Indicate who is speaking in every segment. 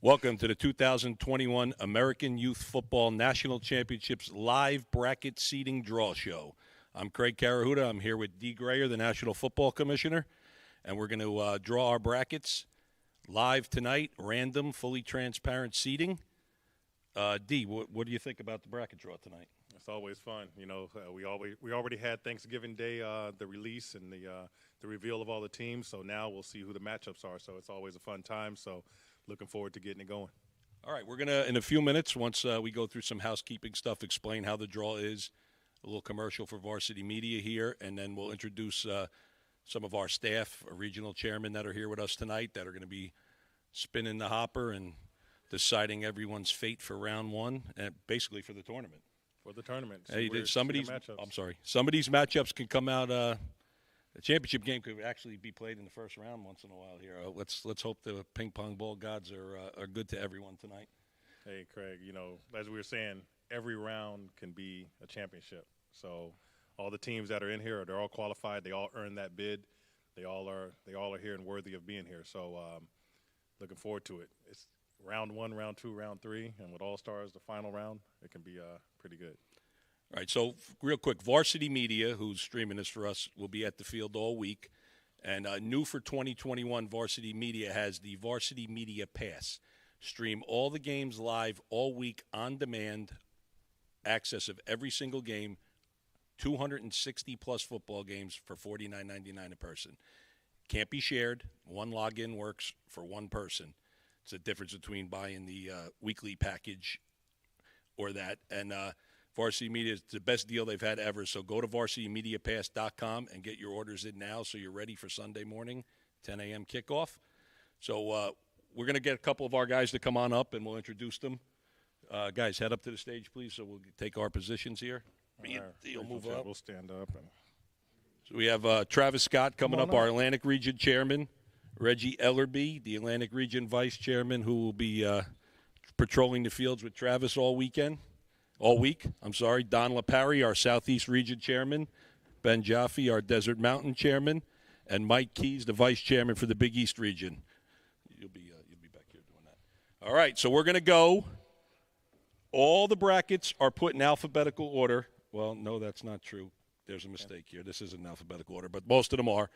Speaker 1: Welcome to the 2021 American Youth Football National Championships live bracket seeding draw show. I'm Craig Carahuda. I'm here with Dee Grayer, the National Football Commissioner, and we're going to draw our brackets live tonight, random, fully transparent seeding. Dee, what do you think about the bracket draw tonight?
Speaker 2: It's always fun. You know, we already had Thanksgiving Day, the release and the reveal of all the teams. So now we'll see who the matchups are. So it's always a fun time. So looking forward to getting it going.
Speaker 1: All right, we're going to, in a few minutes, once we go through some housekeeping stuff, explain how the draw is, a little commercial for Varsity Media here, and then we'll introduce some of our staff, regional chairmen that are here with us tonight that are going to be spinning the hopper and deciding everyone's fate for round one and basically for the tournament.
Speaker 2: For the tournament.
Speaker 1: Hey, somebody's matchups can come out. The championship game could actually be played in the first round once in a while here. Let's hope the ping pong ball gods are good to everyone tonight.
Speaker 2: Hey, Craig, you know, as we were saying, every round can be a championship. So all the teams that are in here, they're all qualified. They all earned that bid. They all are here and worthy of being here. So looking forward to it. It's round one, round two, round three, and with All-Stars, the final round, it can be pretty good.
Speaker 1: All right, so real quick, Varsity Media, who's streaming this for us, will be at the field all week. And new for 2021, Varsity Media has the Varsity Media Pass. Stream all the games live all week on demand, access of every single game, 260-plus football games for $49.99 a person. Can't be shared. One login works for one person. It's the difference between buying the weekly package or that. And Varsity Media is the best deal they've had ever. So go to varsitymediapass.com and get your orders in now so you're ready for Sunday morning, 10 a.m. kickoff. So we're going to get a couple of our guys to come on up, and we'll introduce them. Guys, head up to the stage, please, so we'll take our positions here. You'll move up.
Speaker 2: We'll stand up.
Speaker 1: So we have Travis Scott coming up, our Atlantic Region Chairman. Reggie Ellerby, the Atlantic Region Vice Chairman, who will be patrolling the fields with Travis all week. Don LaParry, our Southeast Region Chairman. Ben Jaffe, our Desert Mountain Chairman. And Mike Keys, the Vice Chairman for the Big East Region. You'll be back here doing that. All right, so we're going to go. All the brackets are put in alphabetical order. Well, no, that's not true. There's a mistake here. This isn't in alphabetical order, but most of them are.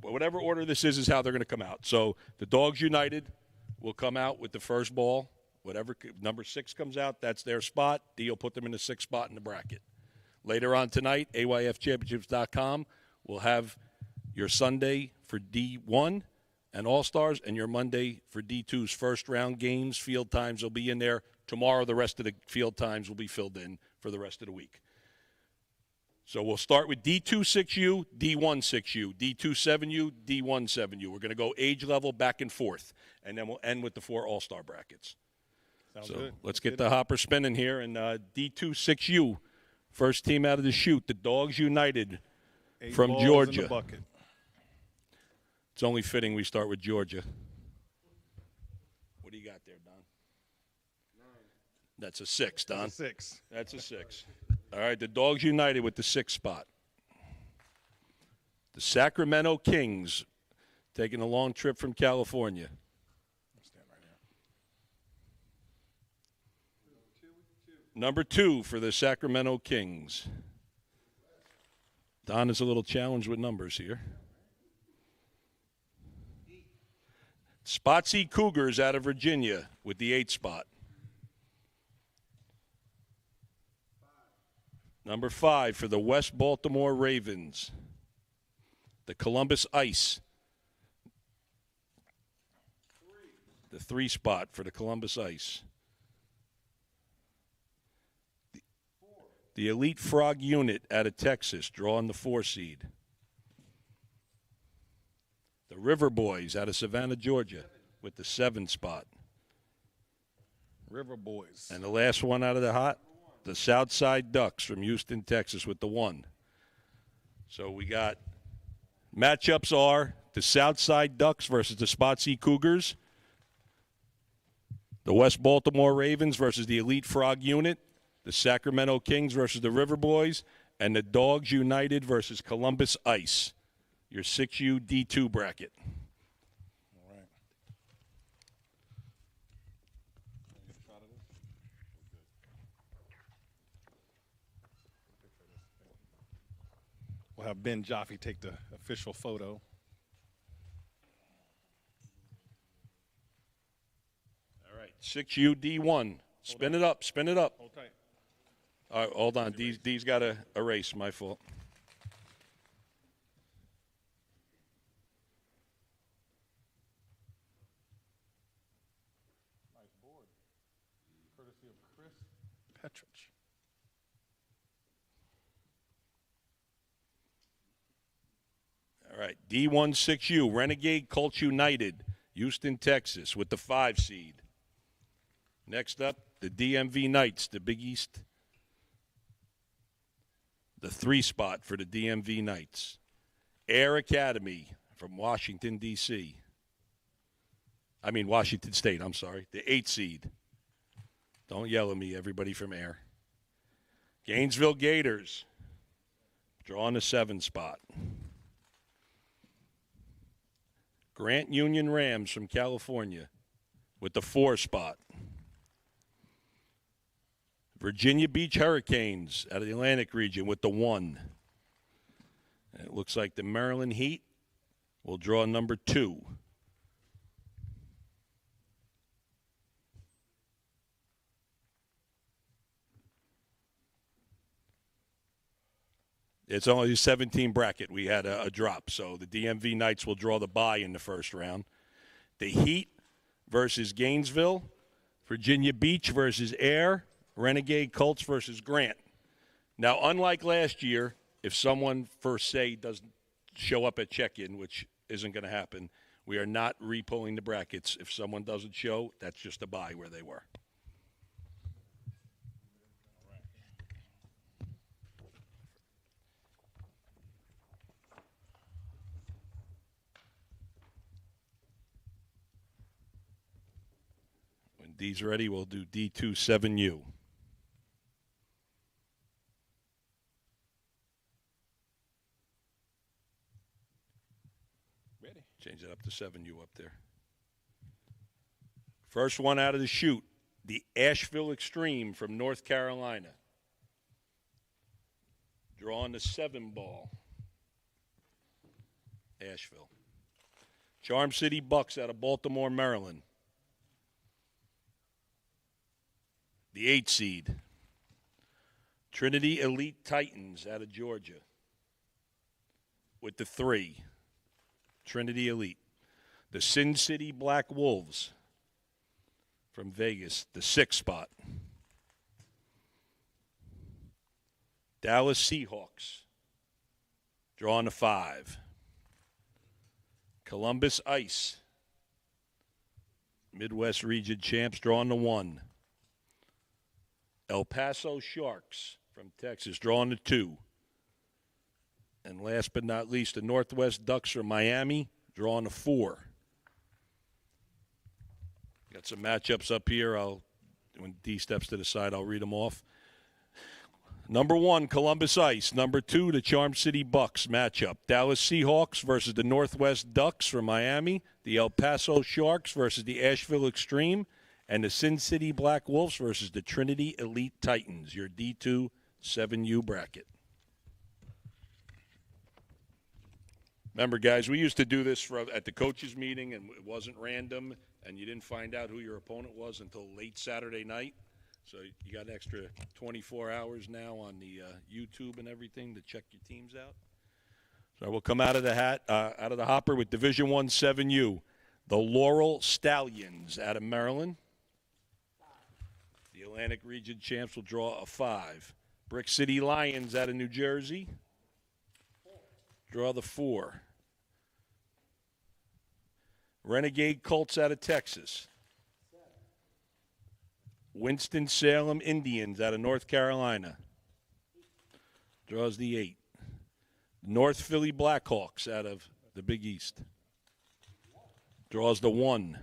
Speaker 1: Whatever order this is how they're going to come out. So the Dogs United will come out with the first ball. Whatever number 6 comes out, that's their spot. D will put them in the 6th spot in the bracket. Later on tonight, AYFchampionships.com will have your Sunday for D1 and All-Stars and your Monday for D2's first round games. Field times will be in there. Tomorrow, the rest of the field times will be filled in for the rest of the week. So we'll start with D2 6U, D1 6U, D2 7U, D1 7U. We're going to go age level back and forth, and then we'll end with the 4 All-Star brackets.
Speaker 2: Sounds
Speaker 1: so
Speaker 2: good.
Speaker 1: Let's get the hopper spinning here. And D2 6U, first team out of the chute, the Dogs United from Georgia.
Speaker 2: In the bucket.
Speaker 1: It's only fitting we start with Georgia. What do you got there, Don?
Speaker 3: 9.
Speaker 1: That's a 6, Don.
Speaker 2: That's a 6.
Speaker 1: That's a 6. All right, the Dogs United with the 6th spot. The Sacramento Kings taking a long trip from California.
Speaker 2: Stand right here.
Speaker 1: Number 2 for the Sacramento Kings. Don is a little challenged with numbers here. Spotsy Cougars out of Virginia with the 8th spot. Number 5 for the West Baltimore Ravens. The Columbus Ice. The 3 spot for the Columbus Ice. The Elite Frog Unit out of Texas, drawing the 4 seed. The River Boys out of Savannah, Georgia, with the 7 spot.
Speaker 2: River Boys.
Speaker 1: And the last one out of the hot, the Southside Ducks from Houston, Texas, with the 1. So we got matchups are the Southside Ducks versus the Spotsy Cougars, the West Baltimore Ravens versus the Elite Frog Unit, the Sacramento Kings versus the River Boys, and the Dogs United versus Columbus Ice, your 6U D2 bracket.
Speaker 2: All right. We'll have Ben Jaffe take the official photo.
Speaker 1: All right, 6U D1. Spin it up, spin it up.
Speaker 2: Hold tight.
Speaker 1: All right, hold on. D's got to erase. My fault.
Speaker 2: Nice board. Courtesy of Chris Petrich.
Speaker 1: All right, D1 6U, Renegade Colts United, Houston, Texas, with the 5 seed. Next up, the DMV Knights, the Big East, the 3 spot for the DMV Knights. Air Academy from Washington, D.C. I mean, Washington State, I'm sorry. The 8 seed. Don't yell at me, everybody from Air. Gainesville Gators, drawing the 7 spot. Grant Union Rams from California with the 4 spot. Virginia Beach Hurricanes out of the Atlantic region with the 1. And it looks like the Maryland Heat will draw number 2. It's only a 17 bracket. We had a drop, so the DMV Knights will draw the bye in the first round. The Heat versus Gainesville, Virginia Beach versus Air, Renegade Colts versus Grant. Now, unlike last year, if someone, for say, doesn't show up at check-in, which isn't going to happen, we are not re-pulling the brackets. If someone doesn't show, that's just a bye where they were. When D's ready, we'll do D2 7U.
Speaker 2: Ready.
Speaker 1: Change it up to 7U up there. First one out of the chute, the Asheville Extreme from North Carolina. Drawing the 7 ball. Asheville. Charm City Bucks out of Baltimore, Maryland. The 8 seed. Trinity Elite Titans out of Georgia with the 3. Trinity Elite. The Sin City Black Wolves from Vegas, the 6 spot. Dallas Seahawks, drawing a 5. Columbus Ice, Midwest Region champs, drawing the 1. El Paso Sharks from Texas, drawing the 2. And last but not least, the Northwest Ducks from Miami, drawing a 4. Got some matchups up here. When D steps to the side, I'll read them off. Number 1, Columbus Ice. Number 2, the Charm City Bucks matchup. Dallas Seahawks versus the Northwest Ducks from Miami. The El Paso Sharks versus the Asheville Extreme. And the Sin City Black Wolves versus the Trinity Elite Titans. Your D2 7U bracket. Remember, guys, we used to do this at the coaches' meeting, and it wasn't random, and you didn't find out who your opponent was until late Saturday night. So you got an extra 24 hours now on the YouTube and everything to check your teams out. So we'll come out of the hopper with Division I 7U. The Laurel Stallions out of Maryland. The Atlantic Region champs will draw a 5. Brick City Lions out of New Jersey. Draw the 4. Renegade Colts out of Texas. Winston-Salem Indians out of North Carolina. Draws the 8. North Philly Blackhawks out of the Big East. Draws the 1.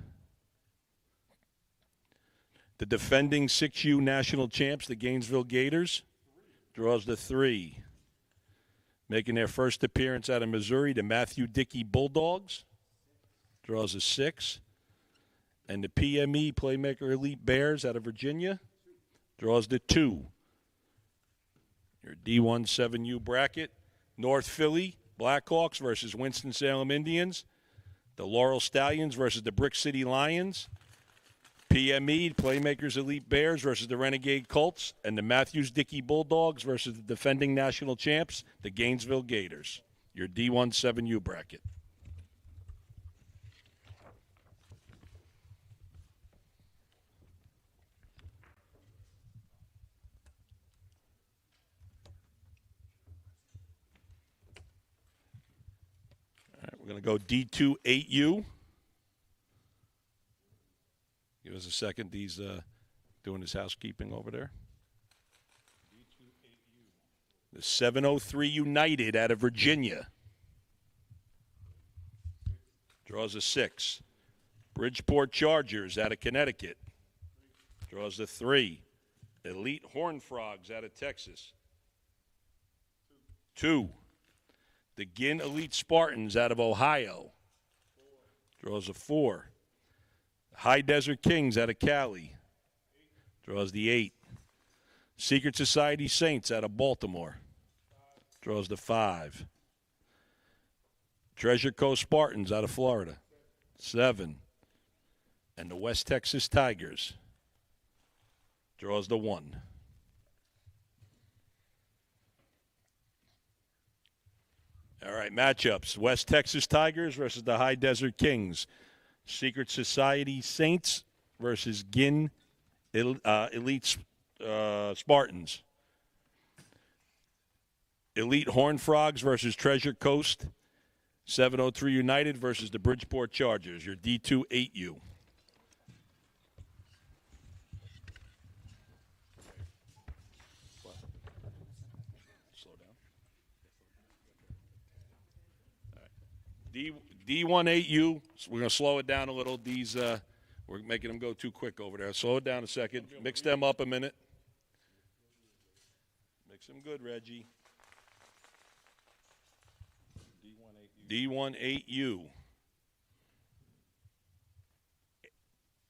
Speaker 1: The defending 6U national champs, the Gainesville Gators, draws the 3. Making their first appearance out of Missouri, the Matthew Dickey Bulldogs, draws a 6. And the PME Playmaker Elite Bears out of Virginia draws the 2. Your D1 7U bracket. North Philly Blackhawks versus Winston-Salem Indians. The Laurel Stallions versus the Brick City Lions. PME, Playmakers Elite Bears versus the Renegade Colts. And the Matthews-Dickey Bulldogs versus the defending national champs, the Gainesville Gators. Your D1 7U bracket. All right, we're going to go D2 8U. Give us a second. He's doing his housekeeping over there. The 703 United out of Virginia. Draws a 6. Bridgeport Chargers out of Connecticut. Draws a 3. Elite Horned Frogs out of Texas. 2. The Ginn Elite Spartans out of Ohio. Draws a 4. High Desert Kings out of Cali. Draws the 8. Secret Society Saints out of Baltimore. Draws the 5. Treasure Coast Spartans out of Florida. 7. And the West Texas Tigers. Draws the 1. All right, matchups. West Texas Tigers versus the High Desert Kings. Secret Society Saints versus Ginn Elite Spartans. Elite Horned Frogs versus Treasure Coast. 703 United versus the Bridgeport Chargers. Your D2 8U. Slow down. All right. D1 8U. We're going to slow it down a little. These we're making them go too quick over there. Slow it down a second. Mix them up a minute. Mix them good, Reggie. D1 8U.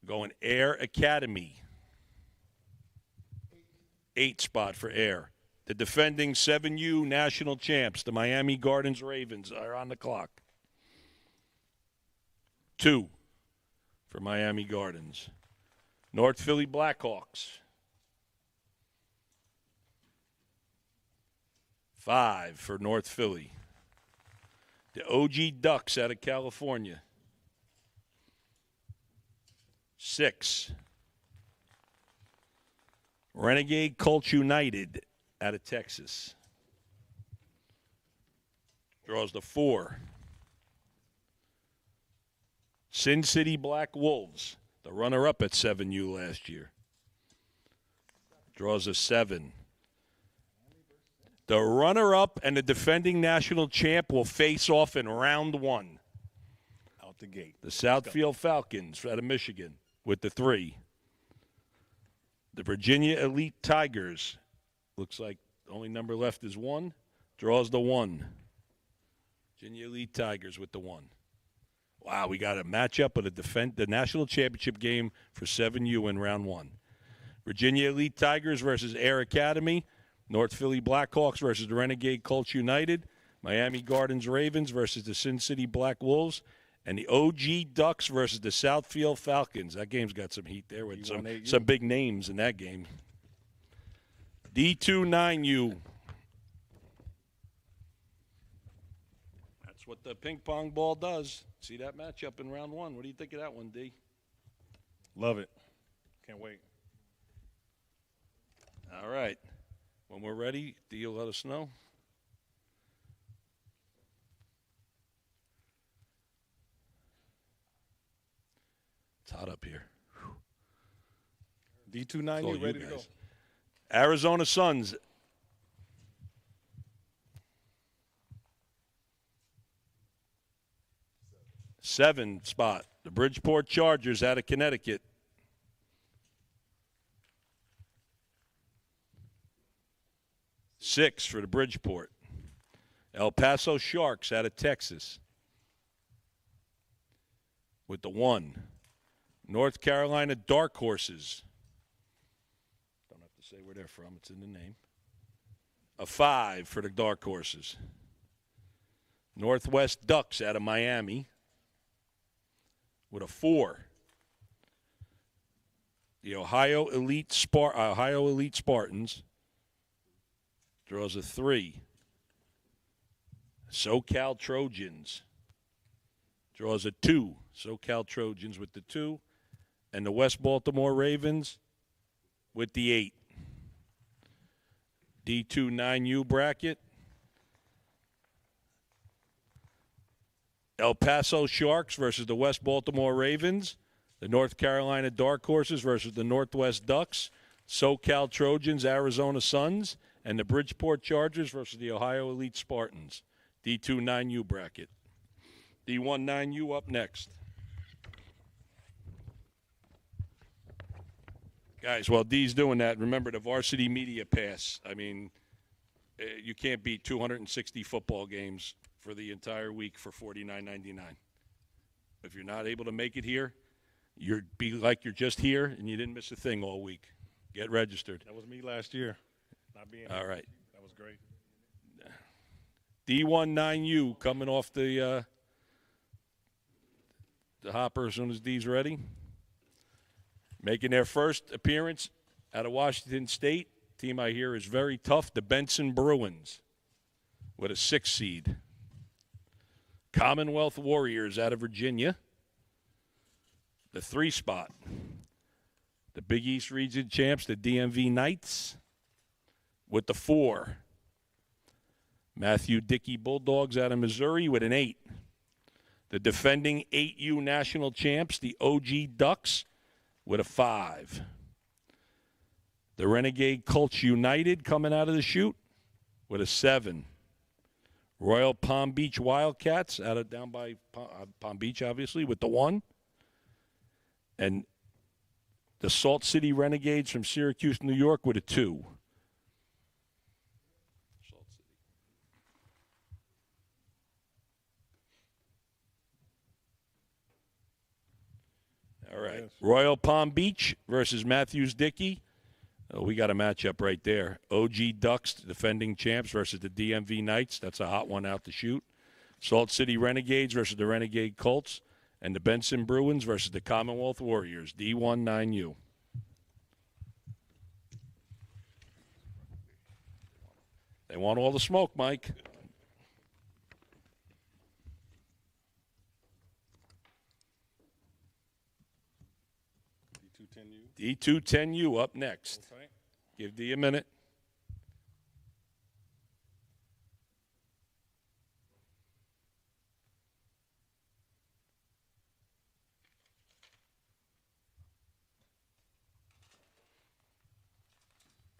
Speaker 1: Going Air Academy. 8 spot for Air. The defending 7U national champs, the Miami Gardens Ravens, are on the clock. 2 for Miami Gardens. North Philly Blackhawks. 5 for North Philly. The OG Ducks out of California. 6. Renegade Colts United out of Texas. Draws the 4. Sin City Black Wolves, the runner-up at 7U last year. Draws a 7. The runner-up and the defending national champ will face off in round 1.
Speaker 2: Out the gate.
Speaker 1: The Southfield Falcons out of Michigan with the 3. The Virginia Elite Tigers, looks like the only number left is 1, draws the 1. Virginia Elite Tigers with the 1. Wow, we got a matchup of the national championship game for 7U in round 1. Virginia Elite Tigers versus Air Academy. North Philly Blackhawks versus the Renegade Colts United. Miami Gardens Ravens versus the Sin City Black Wolves. And the OG Ducks versus the Southfield Falcons. That game's got some heat there with some big names in that game. D2 9U. That's what the ping pong ball does. See that matchup in round 1. What do you think of that one, D?
Speaker 2: Love it. Can't wait.
Speaker 1: All right. When we're ready, D, you'll let us know. It's hot up here.
Speaker 2: D2 9U ready to go.
Speaker 1: Arizona Suns. Seven spot. The Bridgeport Chargers out of Connecticut. 6 for the Bridgeport. El Paso Sharks out of Texas with the 1. North Carolina Dark Horses. Don't have to say where they're from. It's in the name. A 5 for the Dark Horses. Northwest Ducks out of Miami with a 4. The Ohio Elite Spartans draws a 3. SoCal Trojans draws a 2. SoCal Trojans with the 2. And the West Baltimore Ravens with the 8. D2 9U bracket. El Paso Sharks versus the West Baltimore Ravens. The North Carolina Dark Horses versus the Northwest Ducks. SoCal Trojans, Arizona Suns. And the Bridgeport Chargers versus the Ohio Elite Spartans. D2 9U bracket. D1 9U up next. Guys, while D's doing that, remember the Varsity Media Pass. I mean, you can't beat 260 football games for the entire week for $49.99. If you're not able to make it here, you'd be like you're just here and you didn't miss a thing all week. Get registered.
Speaker 2: That was me last year, not being
Speaker 1: all
Speaker 2: here.
Speaker 1: Right.
Speaker 2: That was great.
Speaker 1: D1 9U coming off the hopper as soon as D's ready. Making their first appearance out of Washington State. Team I hear is very tough. The Benson Bruins with a 6 seed. Commonwealth Warriors out of Virginia. The 3 spot. The Big East Region champs, the DMV Knights, with the 4. Matthew Dickey Bulldogs out of Missouri with an 8. The defending 8U national champs, the OG Ducks, with a 5. The Renegade Colts United coming out of the chute with a 7. Royal Palm Beach Wildcats down by Palm Beach, obviously, with the 1. And the Salt City Renegades from Syracuse, New York, with a 2. Salt City. All right. Yes. Royal Palm Beach versus Matthews Dickey. Oh, we got a matchup right there. OG Ducks, defending champs, versus the DMV Knights. That's a hot one out to shoot. Salt City Renegades versus the Renegade Colts. And the Benson Bruins versus the Commonwealth Warriors. D1 9U. They want all the smoke, Mike. D2 10U up next. Okay. Give D a minute.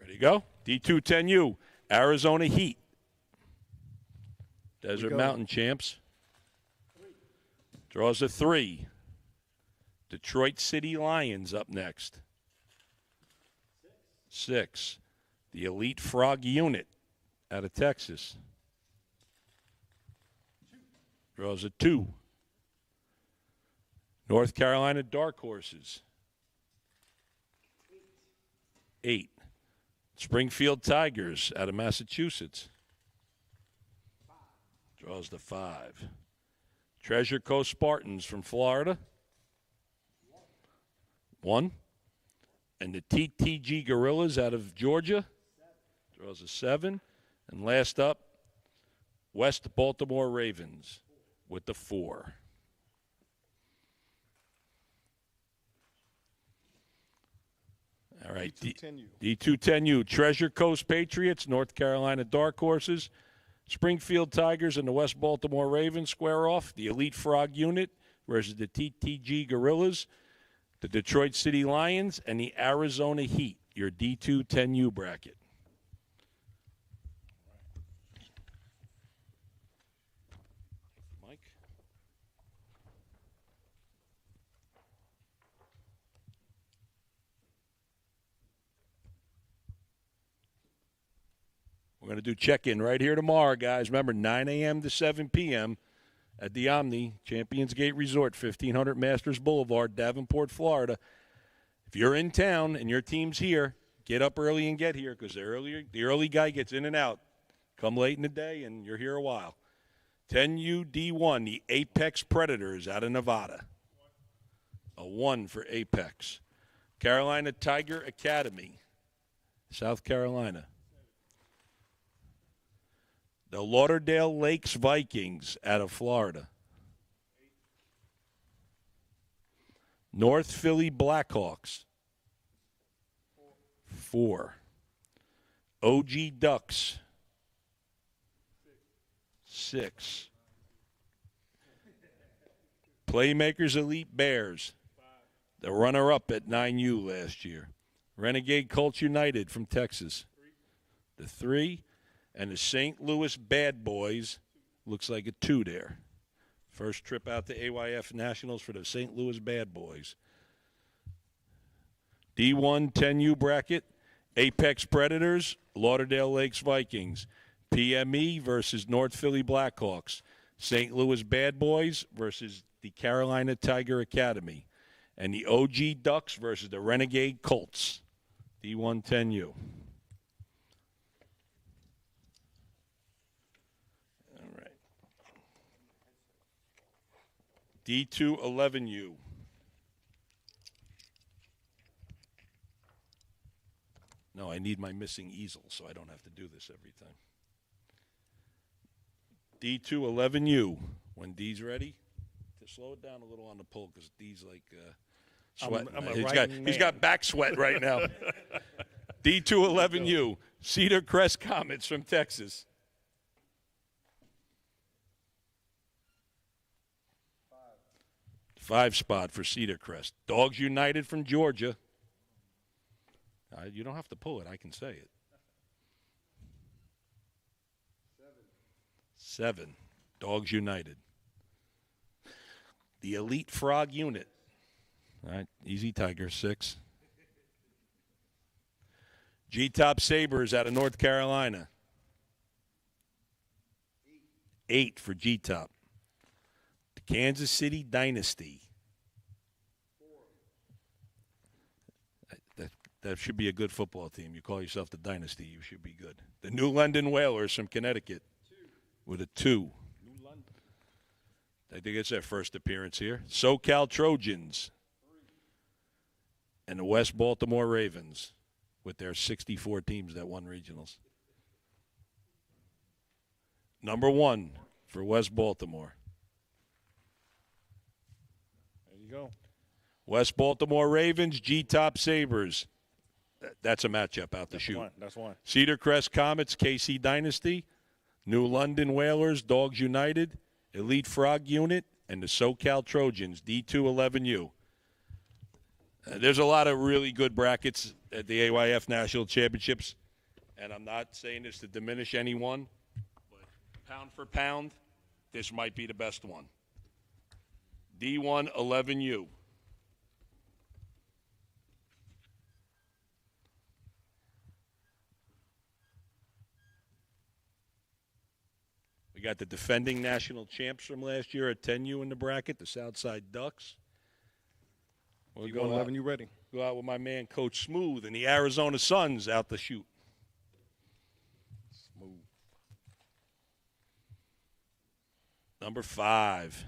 Speaker 1: Ready to go? D2 10U. Arizona Heat. Desert Mountain champs. Draws a 3. Detroit City Lions up next. 6. The Elite Frog Unit out of Texas. Draws a 2. North Carolina Dark Horses. 8. Springfield Tigers out of Massachusetts. Draws the 5. Treasure Coast Spartans from Florida. 1. And the TTG Gorillas out of Georgia. Draws a 7. And last up, West Baltimore Ravens with the 4. All right, D210U. Treasure Coast Patriots, North Carolina Dark Horses, Springfield Tigers, and the West Baltimore Ravens square off. The Elite Frog Unit versus the TTG Gorillas, the Detroit City Lions, and the Arizona Heat, your D210U bracket. Mike? We're going to do check-in right here tomorrow, guys. Remember, 9 a.m. to 7 p.m. at the Omni, Champions Gate Resort, 1500 Masters Boulevard, Davenport, Florida. If you're in town and your team's here, get up early and get here because the early guy gets in and out. Come late in the day, and you're here a while. 10U D1, the Apex Predators out of Nevada. A 1 for Apex. Carolina Tiger Academy, South Carolina. The Lauderdale Lakes Vikings out of Florida. North Philly Blackhawks, 4. OG Ducks, 6. Playmakers Elite Bears, the runner-up at 9U last year. Renegade Colts United from Texas, the 3. And the St. Louis Bad Boys, looks like a 2 there. First trip out to AYF Nationals for the St. Louis Bad Boys. D1 10U bracket, Apex Predators, Lauderdale Lakes Vikings. PME versus North Philly Blackhawks. St. Louis Bad Boys versus the Carolina Tiger Academy. And the OG Ducks versus the Renegade Colts. D1 10U. D2 11U. No, I need my missing easel, so I don't have to do this every time. D2 11U. When D's ready, to slow it down a little on the pull because D's like sweating. He's got back sweat right now. D2 11U. Cedar Crest Comets from Texas. 5 spot for Cedar Crest. Dogs United from Georgia. You don't have to pull it. I can say it. 7. Dogs United. The Elite Frog Unit. All right, easy Tiger, 6. G-Top Sabres out of North Carolina. 8 for G-Top. Kansas City Dynasty. 4. That should be a good football team. You call yourself the Dynasty, you should be good. The New London Whalers from Connecticut 2. With a 2. New London. I think it's their first appearance here. SoCal Trojans 3. And the West Baltimore Ravens with their 64 teams that won regionals. Number 1 for West Baltimore.
Speaker 2: Go.
Speaker 1: West Baltimore Ravens, G-Top Sabres. That's a matchup out the chute.
Speaker 2: That's one.
Speaker 1: Cedar Crest Comets, KC Dynasty. New London Whalers, Dogs United. Elite Frog Unit. And the SoCal Trojans, D2 11U. There's a lot of really good brackets at the AYF National Championships. And I'm not saying this to diminish anyone. But pound for pound, this might be the best one. D1 11U. We got the defending national champs from last year at 10U in the bracket, the Southside Ducks. We'll
Speaker 2: go 11, you ready?
Speaker 1: Go out with my man Coach Smooth and the Arizona Suns out the chute.
Speaker 2: Smooth.
Speaker 1: Number 5.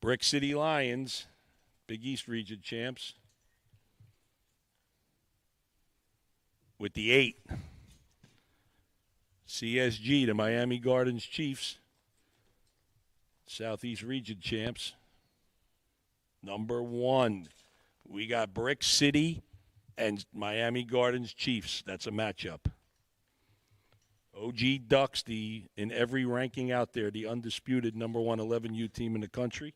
Speaker 1: Brick City Lions, Big East Region champs. With the 8. CSG, the Miami Gardens Chiefs, Southeast Region champs. Number 1, we got Brick City and Miami Gardens Chiefs. That's a matchup. OG Ducks, in every ranking out there, the undisputed number 1 11U team in the country.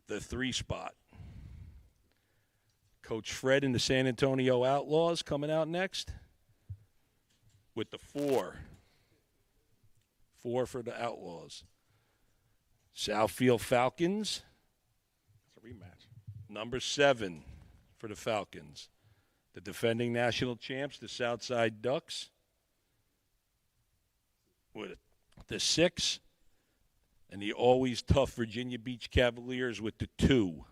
Speaker 1: The 3 spot. Coach Fred and the San Antonio Outlaws coming out next with the 4. 4 for the Outlaws. Southfield Falcons.
Speaker 2: It's a rematch.
Speaker 1: Number 7 for the Falcons. The defending national champs, the Southside Ducks. With the 6. And the always tough Virginia Beach Cavaliers with the 2.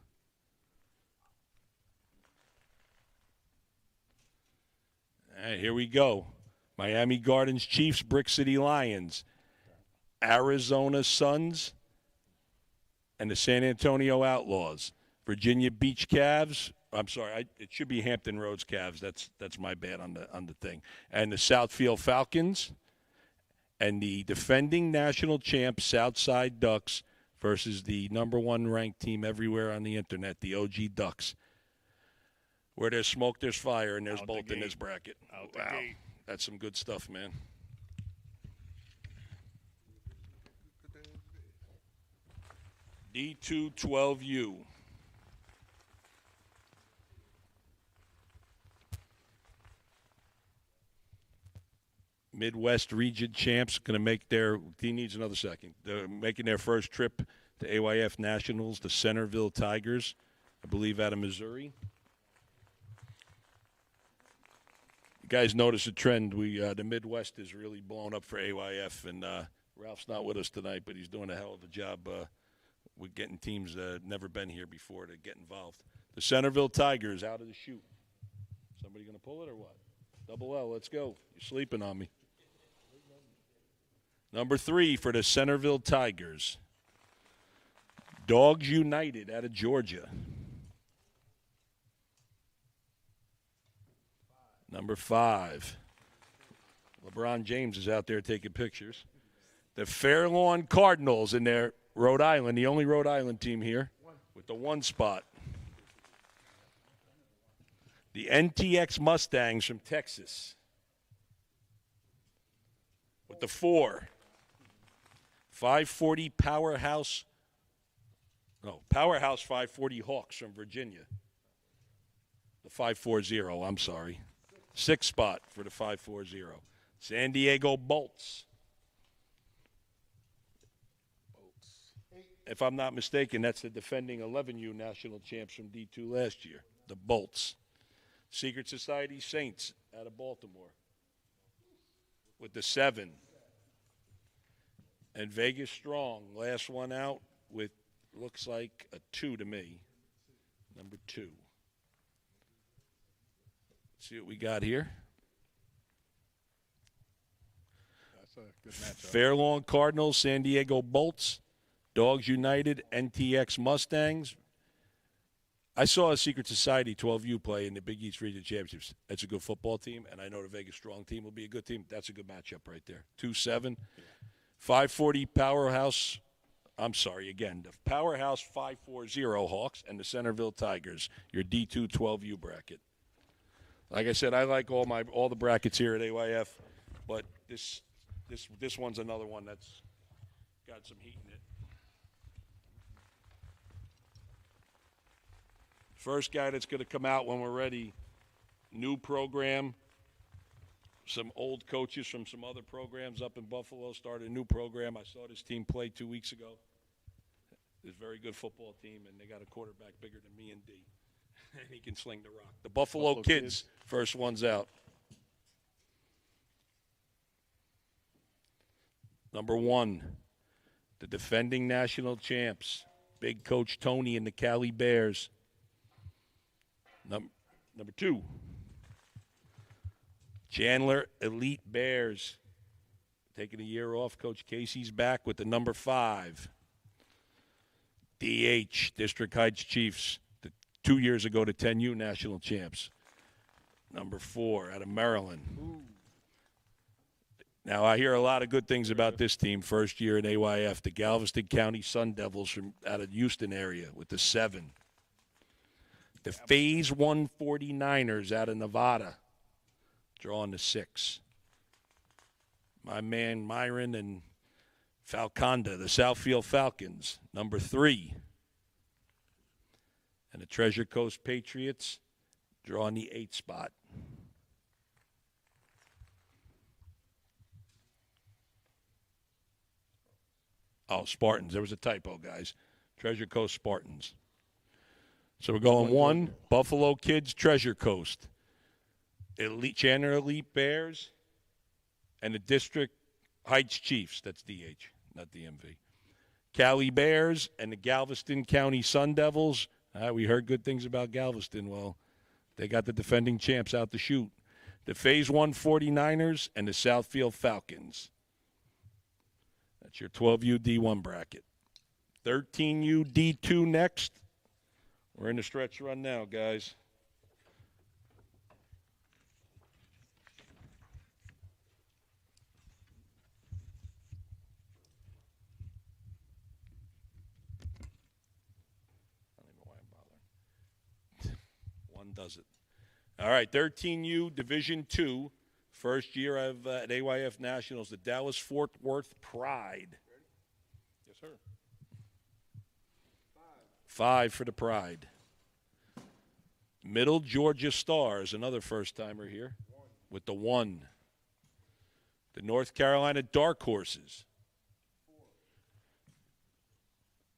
Speaker 1: All right, here we go. Miami Gardens Chiefs, Brick City Lions. Arizona Suns, and the San Antonio Outlaws. Virginia Beach Cavs. I'm sorry, it should be Hampton Roads Cavs. That's my bad on the thing. And the Southfield Falcons, and the defending national champ Southside Ducks versus the number one ranked team everywhere on the internet, the OG Ducks. Where there's smoke, there's fire, and there's both in this bracket. Wow, that's some good stuff, man. D2 12U. Midwest region champs going to make their – he needs another second. They're making their first trip to AYF Nationals, the Centerville Tigers, I believe out of Missouri. You guys notice a trend. The Midwest is really blown up for AYF, and Ralph's not with us tonight, but he's doing a hell of a job with getting teams that never been here before to get involved. The Centerville Tigers out of the chute. Somebody going to pull it or what? Double L, let's go. You're sleeping on me. Number 3 for the Centerville Tigers. Dogs United out of Georgia. Number 5. LeBron James is out there taking pictures. The Fairlawn Cardinals in their Rhode Island, the only Rhode Island team here with the 1 spot. The NTX Mustangs from Texas with the 4. 540 Powerhouse 540 Hawks from Virginia. The 540, I'm sorry. 6th spot for the 540. San Diego Bolts. If I'm not mistaken, that's the defending 11U national champs from D2 last year, the Bolts. Secret Society Saints out of Baltimore with the 7. And Vegas Strong, last one out with, looks like a 2 to me, number 2. Let's see what we got here.
Speaker 2: That's a good matchup.
Speaker 1: Fairlawn Cardinals, San Diego Bolts, Dogs United, NTX Mustangs. I saw a Secret Society 12U play in the Big East Region Championships. That's a good football team, and I know the Vegas Strong team will be a good team. That's a good matchup right there. 2-7. 540 Powerhouse, the Powerhouse 540 Hawks and the Centerville Tigers, your D2 12U bracket. Like I said, I like all the brackets here at AYF, but this one's another one that's got some heat in it. First guy that's going to come out when we're ready, new program. Some old coaches from some other programs up in Buffalo started a new program. I saw this team play 2 weeks ago. It's a very good football team, and they got a quarterback bigger than me and D. And he can sling the rock. The Buffalo Kids, first one's out. Number 1, the defending national champs, Big Coach Tony and the Cali Bears. Number 2, Chandler Elite Bears. Taking a year off, Coach Casey's back with the number 5. DH, District Heights Chiefs, 2 years ago to 10U national champs. Number 4, out of Maryland. Ooh. Now, I hear a lot of good things about this team, first year in AYF, the Galveston County Sun Devils from out of the Houston area with the 7. The Phase 149ers out of Nevada, drawing the 6. My man Myron and Falconda, the Southfield Falcons, number 3. And the Treasure Coast Patriots, drawing the 8th spot. Oh, Spartans. There was a typo, guys. Treasure Coast Spartans. So we're going 1, Buffalo Kids, Treasure Coast. Chandler Elite Bears, and the District Heights Chiefs. That's DH, not DMV. Cali Bears and the Galveston County Sun Devils. We heard good things about Galveston. Well, they got the defending champs out to shoot. The Phase 1 49ers and the Southfield Falcons. That's your 12U D1 bracket. 13U D2 next. We're in the stretch run now, guys. I don't even know why I'm bothering. One does it. All right, 13U Division II. First year at AYF Nationals, the Dallas-Fort Worth Pride.
Speaker 2: Yes, sir.
Speaker 1: 5 for the Pride. Middle Georgia Stars, another first-timer here, with the 1. The North Carolina Dark Horses.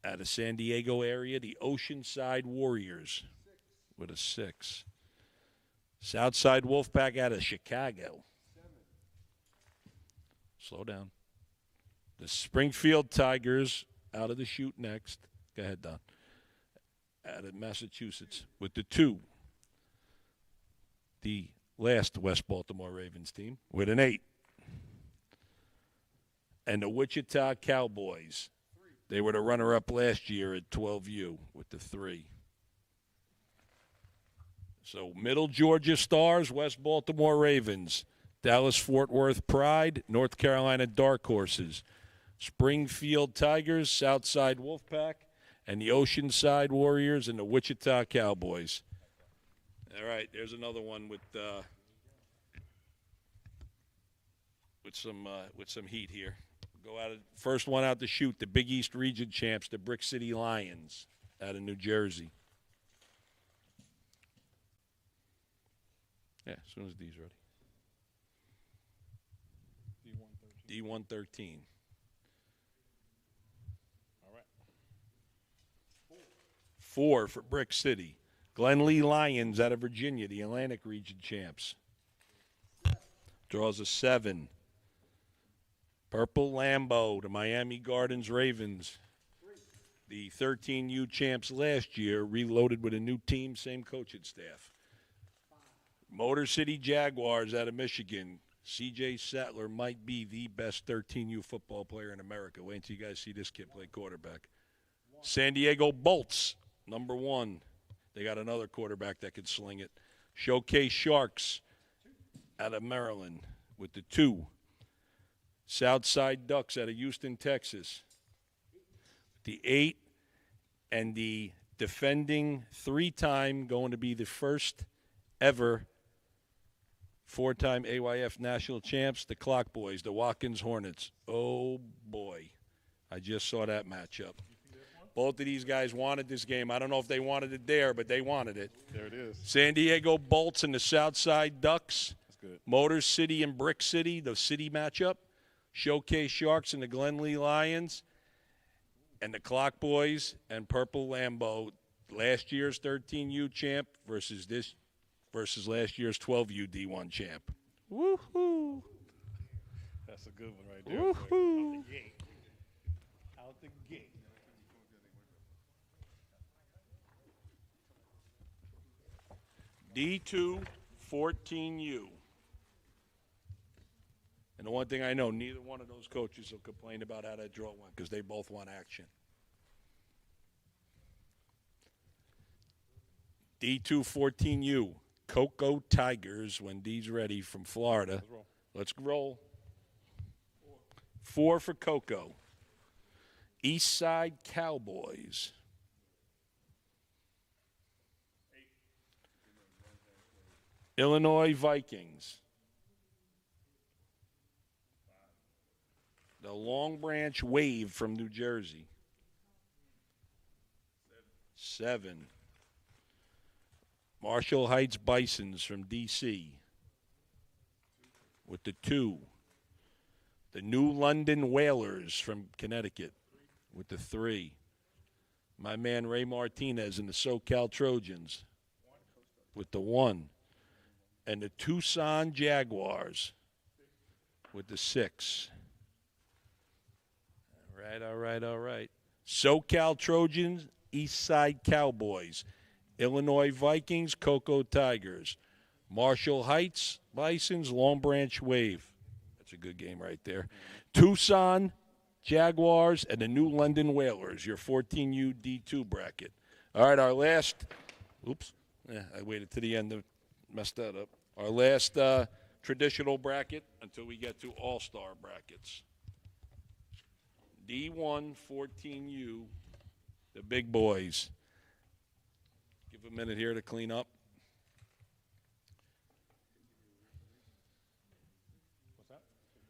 Speaker 1: Out of San Diego area, the Oceanside Warriors with a 6. Southside Wolfpack out of Chicago. Slow down. The Springfield Tigers out of the chute next. Go ahead, Don. Out of Massachusetts with the 2. The last West Baltimore Ravens team with an 8. And the Wichita Cowboys. They were the runner-up last year at 12U with the 3. So Middle Georgia Stars, West Baltimore Ravens, Dallas-Fort Worth Pride, North Carolina Dark Horses, Springfield Tigers, Southside Wolfpack, and the Oceanside Warriors and the Wichita Cowboys. All right, there's another one with some heat here. Go out. First one out to shoot, the Big East Region champs, the Brick City Lions out of New Jersey. Yeah, as soon as D's ready. D113. D113.
Speaker 2: All right.
Speaker 1: 4 for Brick City. Glenlee Lions out of Virginia, the Atlantic Region champs. Draws a 7. Purple Lambeau, the Miami Gardens Ravens. The 13U champs last year, reloaded with a new team, same coaching staff. Motor City Jaguars out of Michigan. C.J. Sattler might be the best 13U football player in America. Wait until you guys see this kid play quarterback. San Diego Bolts, number 1. They got another quarterback that could sling it. Showcase Sharks out of Maryland with the 2. Southside Ducks out of Houston, Texas. The 8 and the defending 3-time, going to be the first ever 4-time AYF national champs, the Clock Boys, the Watkins Hornets. Oh, boy. I just saw that matchup. Both of these guys wanted this game. I don't know if they wanted it there, but they wanted it.
Speaker 2: There it is.
Speaker 1: San Diego Bolts and the Southside Ducks.
Speaker 2: That's good.
Speaker 1: Motor City and Brick City, the city matchup. Showcase Sharks and the Glenlee Lions. And the Clock Boys and Purple Lambeau. Last year's 13U champ versus last year's 12U D1 champ. Woohoo!
Speaker 2: That's a good one right there.
Speaker 1: Woohoo!
Speaker 2: Out the gate. Out the gate.
Speaker 1: D2 14U. And the one thing I know, neither one of those coaches will complain about how that draw went because they both want action. D2 14U. Cocoa Tigers, when D's ready, from Florida. Let's roll. 4 for Cocoa. Eastside Cowboys. 8. Illinois Vikings. The Long Branch Wave from New Jersey. 7. Marshall Heights Bisons from D.C. with the 2. The New London Whalers from Connecticut with the 3. My man Ray Martinez and the SoCal Trojans with the 1. And the Tucson Jaguars with the 6. All right. SoCal Trojans, Eastside Cowboys. Illinois Vikings, Cocoa Tigers. Marshall Heights, Bisons, Long Branch Wave. That's a good game right there. Tucson, Jaguars, and the New London Whalers, your 14U D2 bracket. All right, our last – oops. I waited to the end to mess that up. Our last traditional bracket until we get to all-star brackets. D1, 14U, the big boys. Give a minute here to clean up.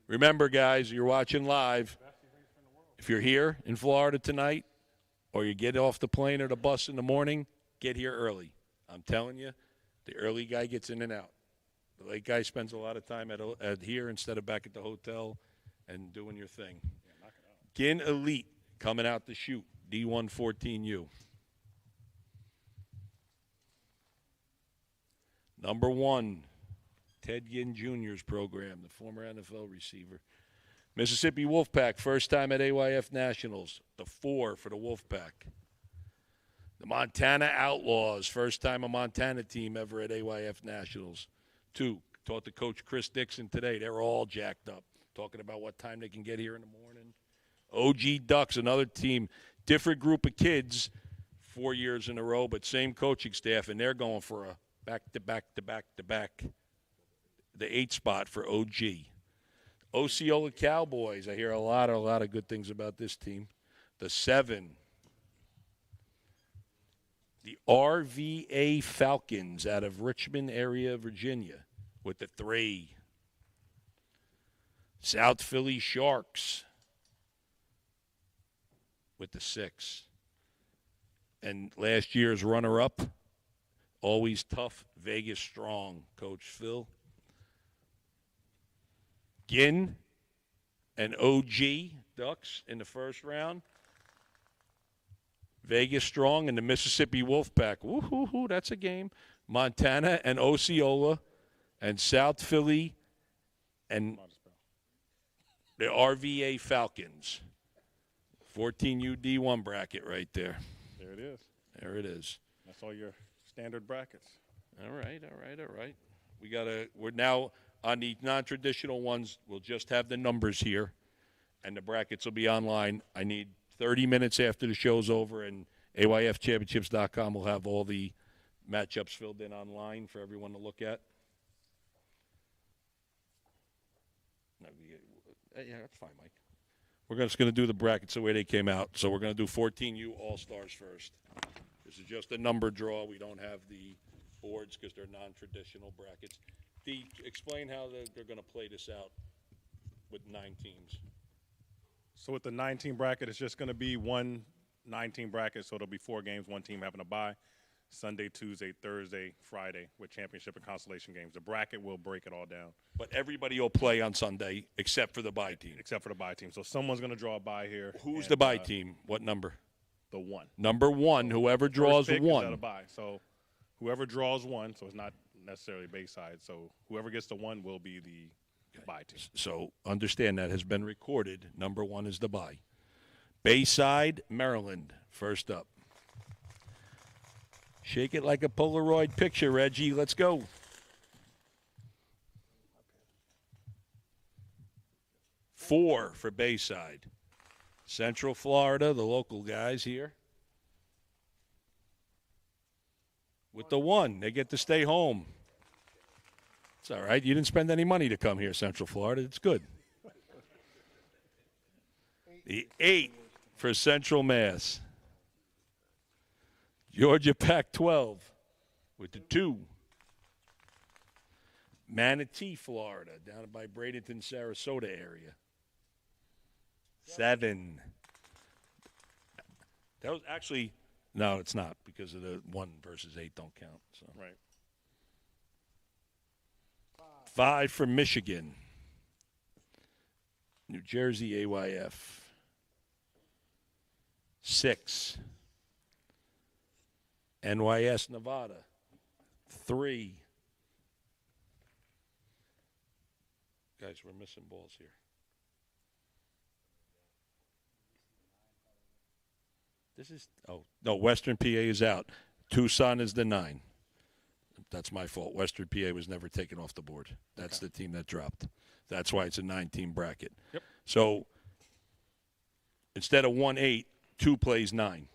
Speaker 1: Remember, guys, you're watching live. If you're here in Florida tonight or you get off the plane or the bus in the morning, get here early. I'm telling you, the early guy gets in and out. The late guy spends a lot of time at here instead of back at the hotel and doing your thing. Ginn Elite coming out to shoot, D1 14U. Number 1, Ted Ginn Jr.'s program, the former NFL receiver. Mississippi Wolfpack, first time at AYF Nationals, the 4 for the Wolfpack. The Montana Outlaws, first time a Montana team ever at AYF Nationals. 2, talked to Coach Chris Dixon today. They're all jacked up, talking about what time they can get here in the morning. OG Ducks, another team, different group of kids, 4 years in a row, but same coaching staff, and they're going for a back-to-back-to-back-to-back, the 8 spot for OG. Osceola Cowboys, I hear a lot of good things about this team. The 7. The RVA Falcons out of Richmond area, Virginia, with the 3. South Philly Sharks with the 6. And last year's runner-up, always tough, Vegas Strong, Coach Phil. Ginn and OG Ducks in the first round. Vegas Strong and the Mississippi Wolfpack. Woo-hoo-hoo, that's a game. Montana and Osceola and South Philly and the RVA Falcons. 14U D1 bracket right there.
Speaker 2: There it is.
Speaker 1: There it is.
Speaker 2: That's all your standard brackets.
Speaker 1: All right. We're now on the non-traditional ones. We'll just have the numbers here, and the brackets will be online. I need 30 minutes after the show's over, and AYFchampionships.com will have all the matchups filled in online for everyone to look at. Yeah, that's fine, Mike. We're just going to do the brackets the way they came out. So we're going to do 14U All-Stars first. This is just a number draw. We don't have the boards because they're non-traditional brackets. Explain how they're going to play this out with 9 teams.
Speaker 2: So with the 9-team bracket, it's just going to be one 9-team bracket. So it'll be 4 games, 1 team having a bye. Sunday, Tuesday, Thursday, Friday with championship and consolation games. The bracket will break it all down.
Speaker 1: But everybody will play on Sunday except for the bye team.
Speaker 2: Except for the bye team. So someone's going to draw a bye here.
Speaker 1: Who's the bye team? What number?
Speaker 2: The 1.
Speaker 1: Number 1. Whoever draws
Speaker 2: First pick
Speaker 1: 1.
Speaker 2: Is at a bye. So whoever draws 1, so it's not necessarily Bayside. So whoever gets the 1 will be the bye team.
Speaker 1: So understand that has been recorded. Number 1 is the bye. Bayside, Maryland, first up. Shake it like a Polaroid picture, Reggie. Let's go. Four for Bayside. Central Florida, the local guys here. With the 1, they get to stay home. It's all right. You didn't spend any money to come here, Central Florida. It's good. The 8 for Central Mass. Georgia Pac-12 with the 2. Manatee, Florida, down by Bradenton, Sarasota area. 7. That was actually, no, it's not because of the 1 versus 8 don't count. So.
Speaker 2: Right.
Speaker 1: 5 for Michigan. New Jersey, AYF. 6. NYS, Nevada. 3. Guys, we're missing balls here. This is, oh, no, Western PA is out. Tucson is the 9. That's my fault. Western PA was never taken off the board. That's the team that dropped. That's why it's a 9-team bracket.
Speaker 2: Yep.
Speaker 1: So Instead of 1-8, 2 plays 9.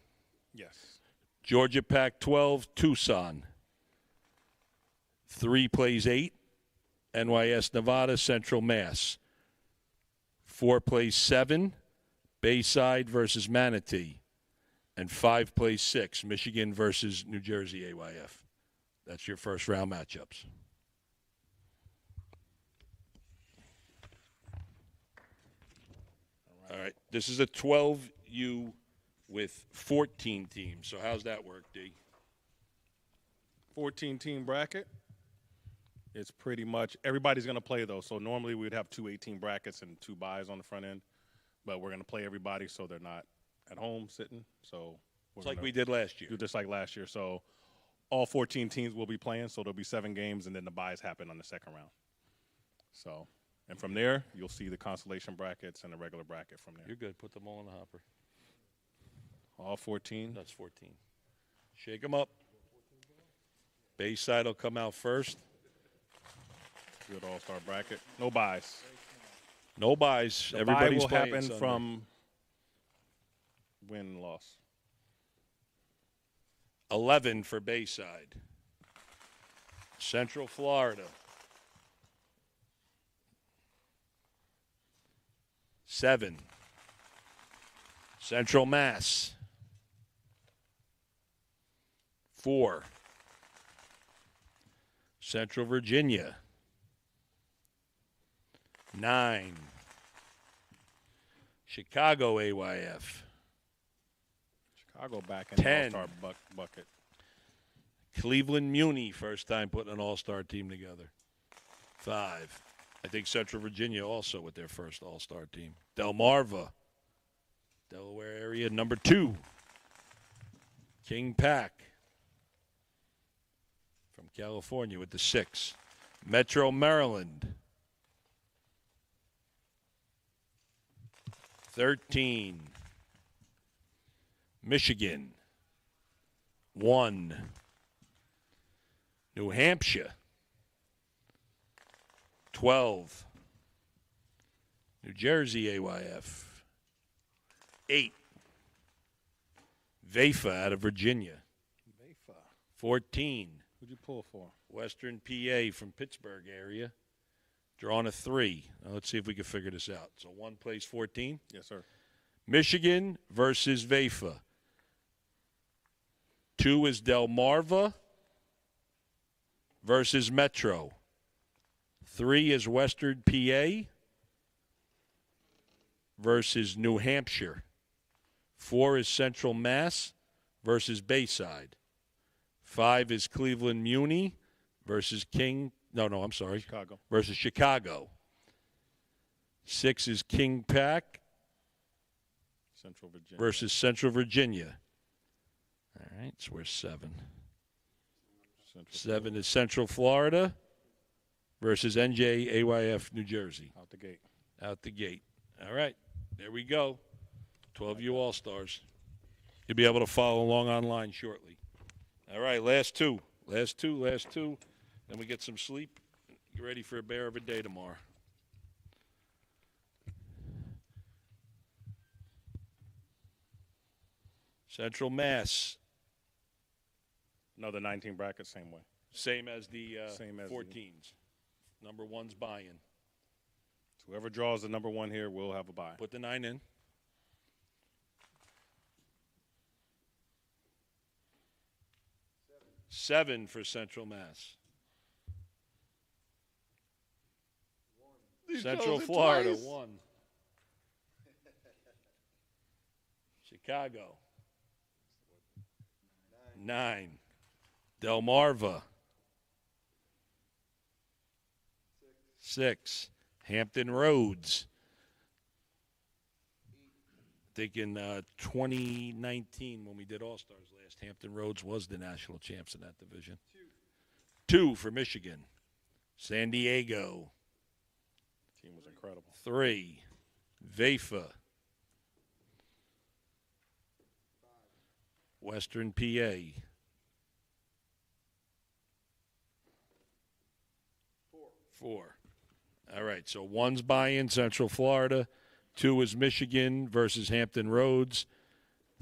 Speaker 2: Yes.
Speaker 1: Georgia Pac-12, Tucson. 3 plays 8. NYS Nevada, Central Mass. 4 plays 7. Bayside versus Manatee. And 5 plays 6. Michigan versus New Jersey AYF. That's your first round matchups. All right. This is a 12U with 14 teams. So how's that work, D?
Speaker 2: 14-team bracket. It's pretty much everybody's going to play, though. So normally we'd have 2 18 brackets and 2 buys on the front end. But we're going to play everybody so they're not at home sitting. So
Speaker 1: It's like we did last year.
Speaker 2: do just like last year. So all 14 teams will be playing. So there'll be 7 games, and then the buys happen on the second round. So, and from there, you'll see the consolation brackets and the regular bracket from there.
Speaker 1: You're good. Put them all in the hopper.
Speaker 2: All 14.
Speaker 1: That's 14. Shake them up. Bayside will come out first.
Speaker 2: Good all-star bracket. No buys.
Speaker 1: No buys.
Speaker 2: The
Speaker 1: Everybody's
Speaker 2: bye will
Speaker 1: playing
Speaker 2: happen
Speaker 1: Sunday.
Speaker 2: from win and loss.
Speaker 1: 11 for Bayside. Central Florida. 7. Central Mass. 4. Central Virginia. 9. Chicago AYF.
Speaker 2: Chicago back in
Speaker 1: 10.
Speaker 2: the all-star bucket.
Speaker 1: Cleveland Muni, first time putting an all-star team together. 5. I think Central Virginia also with their first all-star team. Delmarva, Delaware area, number 2. King Pack from California with the 6. Metro Maryland. 13. Michigan. 1. New Hampshire. 12. New Jersey AYF. 8. Vafa out of Virginia. 14.
Speaker 2: Who'd you pull for?
Speaker 1: Western PA from Pittsburgh area. Drawing a 3. Now let's see if we can figure this out. So 1 plays 14.
Speaker 2: Yes, sir.
Speaker 1: Michigan versus Vafa. 2 is Delmarva versus Metro. 3 is Western PA versus New Hampshire. 4 is Central Mass versus Bayside. 5 is Cleveland Muni versus
Speaker 2: Chicago.
Speaker 1: versus Chicago. 6 is King Pack
Speaker 2: Central Virginia.
Speaker 1: versus Central Virginia. All right, so we're 7. 7 is Central Florida versus NJAYF New Jersey.
Speaker 2: Out the gate.
Speaker 1: Out the gate. All right, there we go. 12U All-Stars. You'll be able to follow along online shortly. All right, last two. Then we get some sleep. Get ready for a bear of a day tomorrow. Central Mass.
Speaker 2: Another 19 bracket, same way.
Speaker 1: Same as the
Speaker 2: Same as
Speaker 1: 14s. Number 1's buy-in.
Speaker 2: So whoever draws the number 1 here will have a bye.
Speaker 1: Put the 9 in. Seven for Central Mass. Central Florida, 1. Chicago, 9. Delmarva, 6. Hampton Roads. I think in 2019 when we did All-Stars last, Hampton Roads was the national champs in that division. 2 for Michigan. San Diego.
Speaker 2: Team was incredible.
Speaker 1: 3. Vafa. Western PA. 4. All right, so 1's buy-in, Central Florida. 2 is Michigan versus Hampton Roads.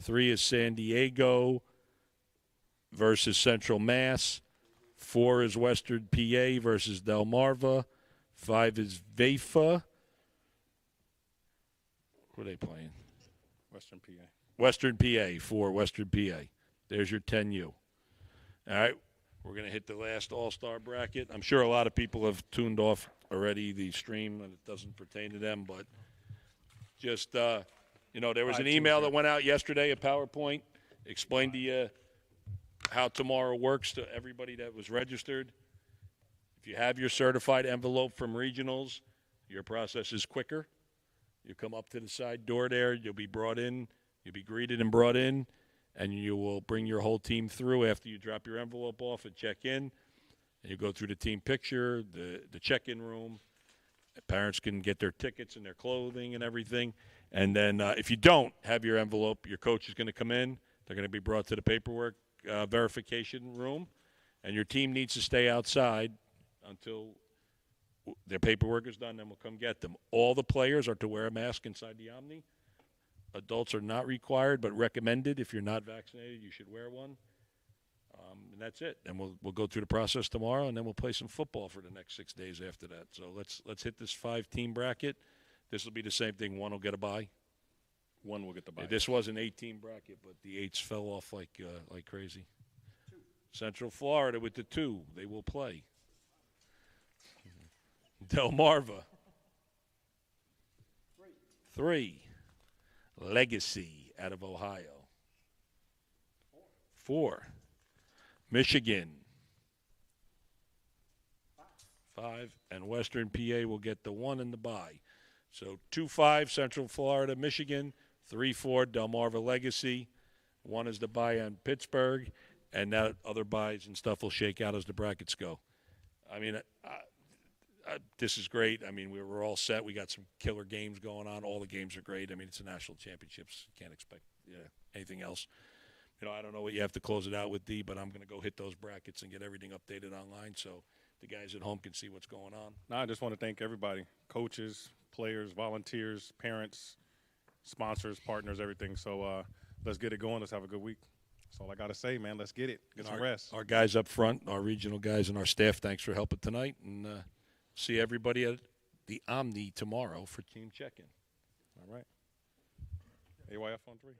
Speaker 1: 3 is San Diego versus Central Mass. 4 is Western PA versus Delmarva. 5 is Vafa. Who are they playing?
Speaker 2: Western PA.
Speaker 1: Western PA, 4 Western PA. There's your 10U. All right, we're going to hit the last all-star bracket. I'm sure a lot of people have tuned off already the stream, and it doesn't pertain to them, but just, there was an email that went out yesterday, a PowerPoint, explained to you how tomorrow works to everybody that was registered. If you have your certified envelope from regionals, your process is quicker. You come up to the side door there, you'll be brought in, you'll be greeted and brought in, and you will bring your whole team through after you drop your envelope off and check in. And you go through the team picture, the check-in room. The parents can get their tickets and their clothing and everything. And then if you don't have your envelope, your coach is going to come in. They're going to be brought to the paperwork verification room. And your team needs to stay outside until their paperwork is done, then we'll come get them. All the players are to wear a mask inside the Omni. Adults are not required, but recommended. If you're not vaccinated, you should wear one. And that's it. And we'll go through the process tomorrow, and then we'll play some football for the next 6 days after that. So let's hit this 5-team bracket. This will be the same thing. One will get a bye.
Speaker 2: One will get the bye.
Speaker 1: This was an 8-team bracket, but the 8s fell off like crazy. Central Florida with the 2. They will play. Delmarva. 3. Legacy out of Ohio. 4. Michigan. 5. And Western PA will get the 1 and the bye. So 2-5 Central Florida, Michigan. 3-4 Delmarva Legacy. 1 is the bye on Pittsburgh. And that other buys and stuff will shake out as the brackets go. I mean, this is great. I mean, we're all set. We got some killer games going on. All the games are great. I mean, it's a national championships. Can't expect anything else. I don't know what you have to close it out with, D, but I'm going to go hit those brackets and get everything updated online so the guys at home can see what's going on.
Speaker 2: No, I just want to thank everybody, coaches, players, volunteers, parents, sponsors, partners, everything. So let's get it going. Let's have a good week. That's all I got to say, man. Let's get it. Get some rest.
Speaker 1: Our guys up front, our regional guys and our staff, thanks for helping tonight. And see everybody at the Omni tomorrow for team check-in.
Speaker 2: All right. AYF on 3.